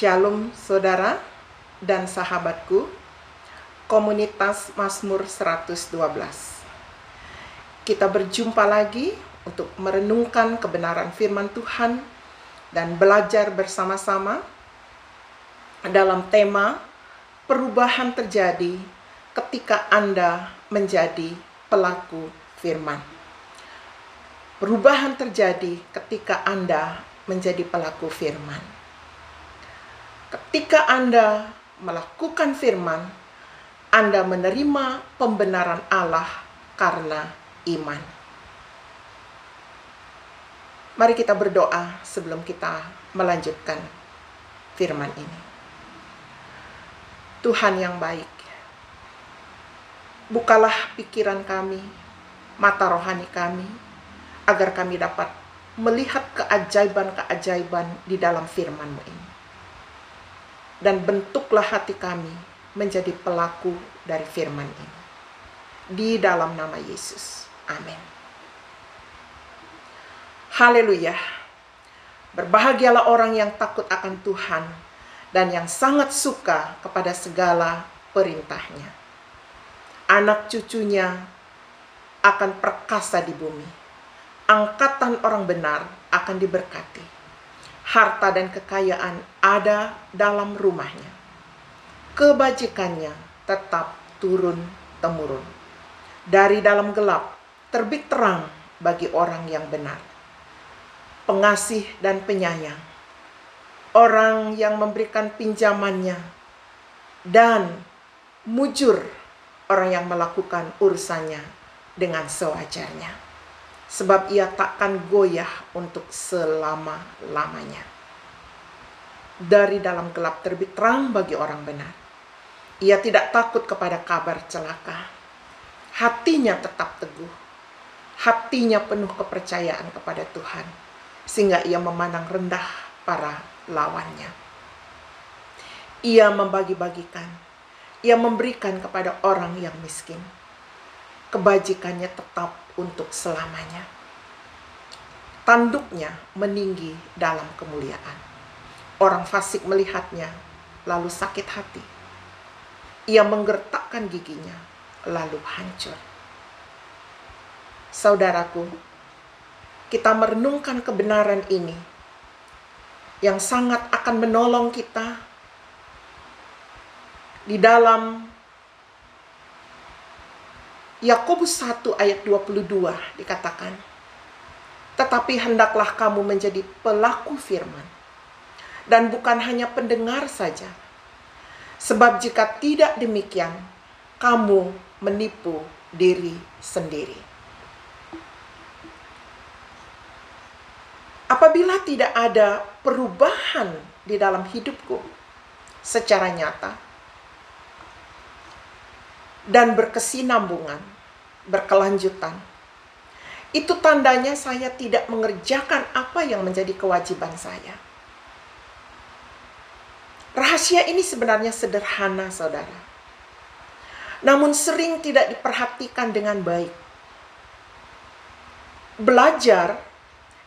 Shalom saudara dan sahabatku, komunitas Mazmur 112. Kita berjumpa lagi untuk merenungkan kebenaran firman Tuhan dan belajar bersama-sama dalam tema perubahan terjadi ketika Anda menjadi pelaku firman. Perubahan terjadi ketika Anda menjadi pelaku firman. Ketika Anda melakukan firman, Anda menerima pembenaran Allah karena iman. Mari kita berdoa sebelum kita melanjutkan firman ini. Tuhan yang baik, bukalah pikiran kami, mata rohani kami, agar kami dapat melihat keajaiban-keajaiban di dalam firman-Mu ini. Dan bentuklah hati kami menjadi pelaku dari firman ini. Di dalam nama Yesus. Amin. Haleluya. Berbahagialah orang yang takut akan Tuhan dan yang sangat suka kepada segala perintahnya. Anak cucunya akan perkasa di bumi. Angkatan orang benar akan diberkati. Harta dan kekayaan ada dalam rumahnya. Kebajikannya tetap turun-temurun. Dari dalam gelap terbit terang bagi orang yang benar. Pengasih dan penyayang, orang yang memberikan pinjamannya, dan mujur orang yang melakukan urusannya dengan sewajarnya. Sebab ia takkan goyah untuk selama-lamanya. Dari dalam gelap terbit terang bagi orang benar. Ia tidak takut kepada kabar celaka. Hatinya tetap teguh. Hatinya penuh kepercayaan kepada Tuhan. Sehingga ia memandang rendah para lawannya. Ia membagi-bagikan. Ia memberikan kepada orang yang miskin. Kebajikannya tetap untuk selamanya. Tanduknya meninggi dalam kemuliaan. Orang fasik melihatnya, lalu sakit hati. Ia menggertakkan giginya, lalu hancur. Saudaraku, kita merenungkan kebenaran ini yang sangat akan menolong kita di dalam Yakobus 1 ayat 22 dikatakan, tetapi hendaklah kamu menjadi pelaku firman, dan bukan hanya pendengar saja. Sebab jika tidak demikian, kamu menipu diri sendiri. Apabila tidak ada perubahan di dalam hidupku secara nyata dan berkesinambungan, berkelanjutan, itu tandanya saya tidak mengerjakan apa yang menjadi kewajiban saya. Rahasia ini sebenarnya sederhana, saudara. Namun sering tidak diperhatikan dengan baik. Belajar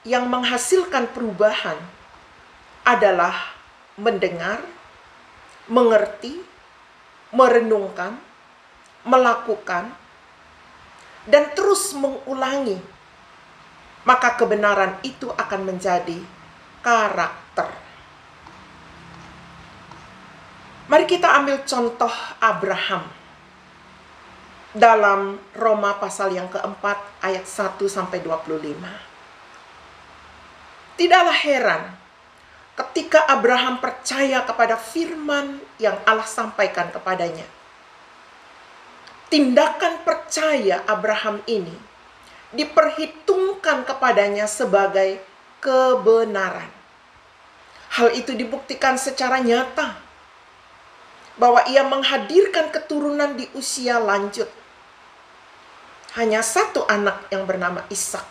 yang menghasilkan perubahan adalah mendengar, mengerti, merenungkan, melakukan, dan terus mengulangi, maka kebenaran itu akan menjadi karakter. Mari kita ambil contoh Abraham dalam Roma pasal yang keempat ayat 1-25. Tidaklah heran ketika Abraham percaya kepada firman yang Allah sampaikan kepadanya. Tindakan percaya Abraham ini diperhitungkan kepadanya sebagai kebenaran. Hal itu dibuktikan secara nyata bahwa ia menghadirkan keturunan di usia lanjut. Hanya satu anak yang bernama Ishak.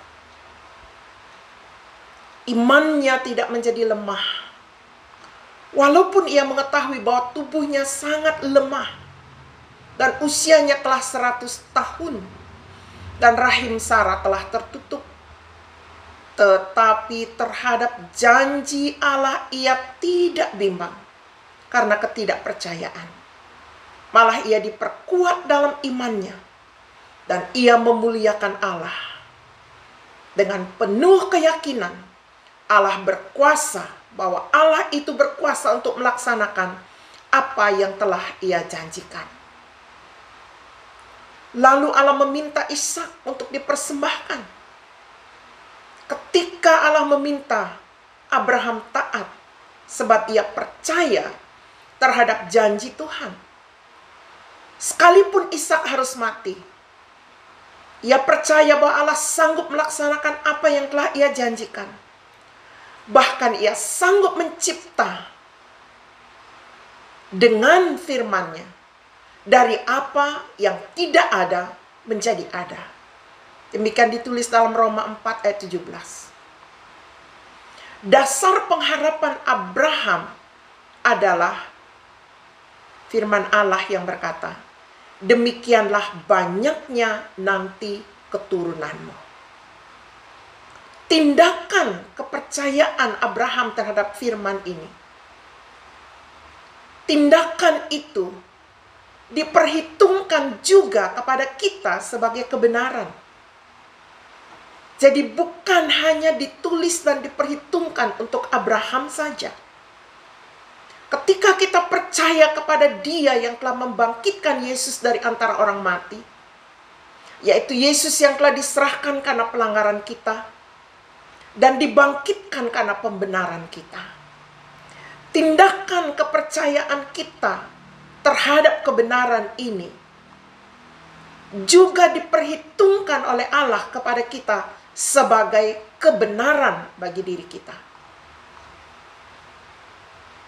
Imannya tidak menjadi lemah. Walaupun ia mengetahui bahwa tubuhnya sangat lemah dan usianya telah 100 tahun dan rahim Sarah telah tertutup, tetapi terhadap janji Allah ia tidak bimbang, karena ketidakpercayaan. Malah ia diperkuat dalam imannya. Dan ia memuliakan Allah. Dengan penuh keyakinan, Allah berkuasa, bahwa Allah itu berkuasa untuk melaksanakan apa yang telah ia janjikan. Lalu Allah meminta Ishak untuk dipersembahkan. Ketika Allah meminta, Abraham taat sebab ia percaya terhadap janji Tuhan. Sekalipun Ishak harus mati, ia percaya bahwa Allah sanggup melaksanakan apa yang telah ia janjikan. Bahkan ia sanggup mencipta dengan firman-Nya dari apa yang tidak ada menjadi ada. Demikian ditulis dalam Roma 4 ayat 17. Dasar pengharapan Abraham adalah firman Allah yang berkata, demikianlah banyaknya nanti keturunanmu. Tindakan kepercayaan Abraham terhadap firman ini, tindakan itu diperhitungkan juga kepada kita sebagai kebenaran. Jadi bukan hanya ditulis dan diperhitungkan untuk Abraham saja. Ketika kita percaya kepada Dia yang telah membangkitkan Yesus dari antara orang mati, yaitu Yesus yang telah diserahkan karena pelanggaran kita dan dibangkitkan karena pembenaran kita. Tindakan kepercayaan kita terhadap kebenaran ini juga diperhitungkan oleh Allah kepada kita sebagai kebenaran bagi diri kita.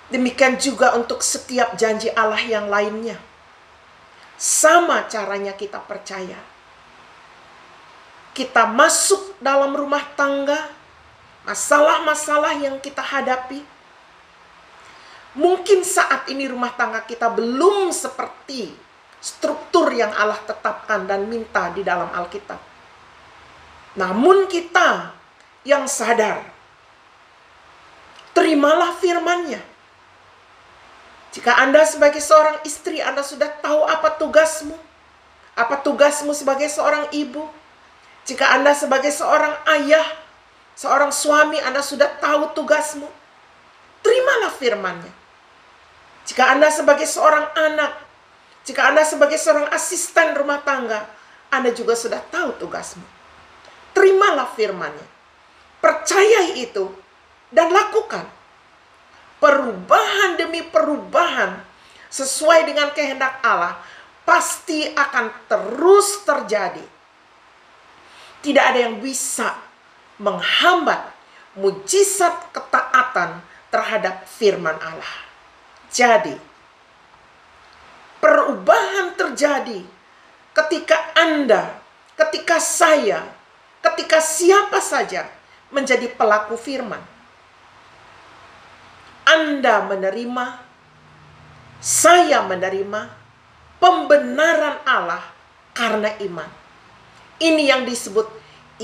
Demikian juga untuk setiap janji Allah yang lainnya. Sama caranya kita percaya. Kita masuk dalam rumah tangga, masalah-masalah yang kita hadapi. Mungkin saat ini rumah tangga kita belum seperti struktur yang Allah tetapkan dan minta di dalam Alkitab. Namun kita yang sadar, terimalah firman-Nya. Jika Anda sebagai seorang istri, Anda sudah tahu apa tugasmu. Apa tugasmu sebagai seorang ibu. Jika Anda sebagai seorang ayah, seorang suami, Anda sudah tahu tugasmu. Terimalah firman-Nya. Jika Anda sebagai seorang anak, jika Anda sebagai seorang asisten rumah tangga, Anda juga sudah tahu tugasmu. Terimalah firman-Nya. Percayai itu dan lakukan. Perubahan demi perubahan sesuai dengan kehendak Allah pasti akan terus terjadi. Tidak ada yang bisa menghambat mujizat ketaatan terhadap firman Allah. Jadi, perubahan terjadi ketika Anda, ketika saya, ketika siapa saja menjadi pelaku firman. Anda menerima, saya menerima pembenaran Allah karena iman. Ini yang disebut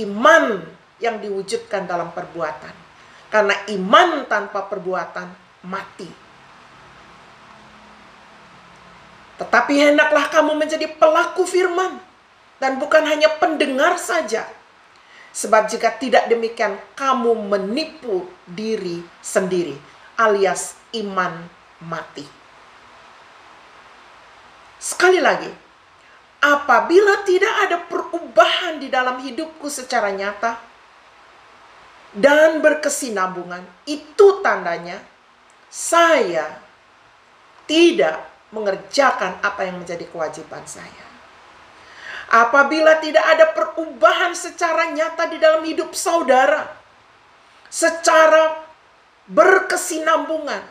iman yang diwujudkan dalam perbuatan. Karena iman tanpa perbuatan mati. Tetapi hendaklah kamu menjadi pelaku firman dan bukan hanya pendengar saja. Sebab jika tidak demikian, kamu menipu diri sendiri, alias iman mati. Sekali lagi, apabila tidak ada perubahan di dalam hidupku secara nyata dan berkesinambungan, itu tandanya saya tidak mengerjakan apa yang menjadi kewajiban saya. Apabila tidak ada perubahan secara nyata di dalam hidup saudara, secara berkesinambungan,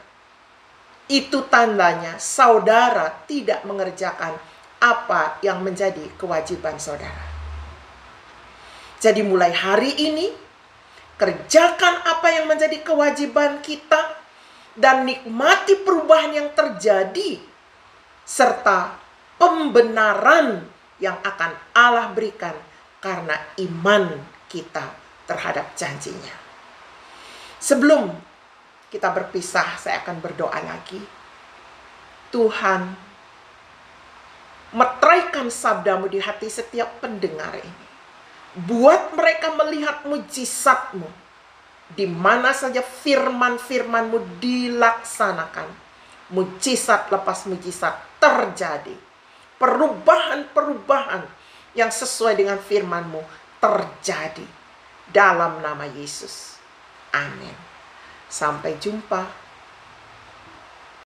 itu tandanya saudara tidak mengerjakan apa yang menjadi kewajiban saudara. Jadi mulai hari ini, kerjakan apa yang menjadi kewajiban kita dan nikmati perubahan yang terjadi serta pembenaran yang akan Allah berikan karena iman kita terhadap janjinya. Sebelum kita berpisah, saya akan berdoa lagi. Tuhan, meteraikan sabdamu di hati setiap pendengar ini. Buat mereka melihat mujizat-Mu, di mana saja firman-firman-Mu dilaksanakan. Mujizat lepas mujizat terjadi. Perubahan-perubahan yang sesuai dengan firman-Mu terjadi. Dalam nama Yesus. Amin. Sampai jumpa.